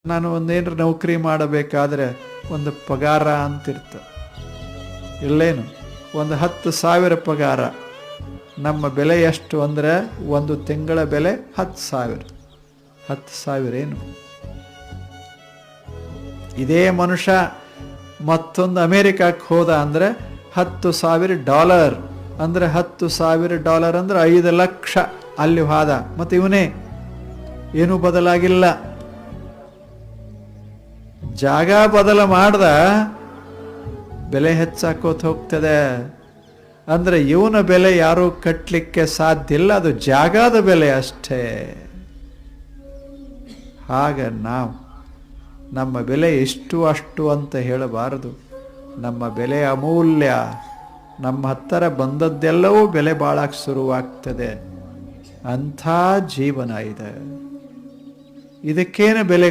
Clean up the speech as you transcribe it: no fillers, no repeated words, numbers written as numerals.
ನಾನು ಒಂದೇನಾರು ನೌಕರಿ ಮಾಡಬೇಕಾದ್ರೆ ಒಂದು ಪಗಾರ ಅಂತಿರ್ತ, ಇಲ್ಲೇನು ಒಂದು 10,000 ಪಗಾರ. ನಮ್ಮ ಬೆಲೆ ಎಷ್ಟು ಅಂದರೆ ಒಂದು ತಿಂಗಳ ಬೆಲೆ 10,000. 10,000 ಏನು? ಇದೇ ಮನುಷ್ಯ ಮತ್ತೊಂದು ಅಮೇರಿಕಕ್ಕೆ ಹೋದ ಅಂದರೆ $10,000 ಅಂದರೆ $10,000 ಅಂದರೆ 5 ಲಕ್ಷ ಅಲ್ಲಿ ಹೋದ. ಮತ್ತು ಇವನೇ ಏನೂ ಬದಲಾಗಿಲ್ಲ. ಜಾಗ ಬದಲು ಮಾಡ್ದ ಬೆಲೆ ಹೆಚ್ಚಾಕೋತ ಹೋಗ್ತದೆ. ಅಂದರೆ ಇವನ ಬೆಲೆ ಯಾರೂ ಕಟ್ಟಲಿಕ್ಕೆ ಸಾಧ್ಯ ಇಲ್ಲ, ಅದು ಜಾಗದ ಬೆಲೆ ಅಷ್ಟೇ. ಹಾಗೆ ನಾವು ನಮ್ಮ ಬೆಲೆ ಇಷ್ಟು ಅಷ್ಟು ಅಂತ ಹೇಳಬಾರದು. ನಮ್ಮ ಬೆಲೆ ಅಮೂಲ್ಯ. ನಮ್ಮ ಹತ್ತಿರ ಬಂದದ್ದೆಲ್ಲವೂ ಬೆಲೆ ಬಾಳಕ್ಕೆ ಶುರುವಾಗ್ತದೆ. ಅಂಥ ಜೀವನ ಇದೆ. ಇದಕ್ಕೇನು ಬೆಲೆ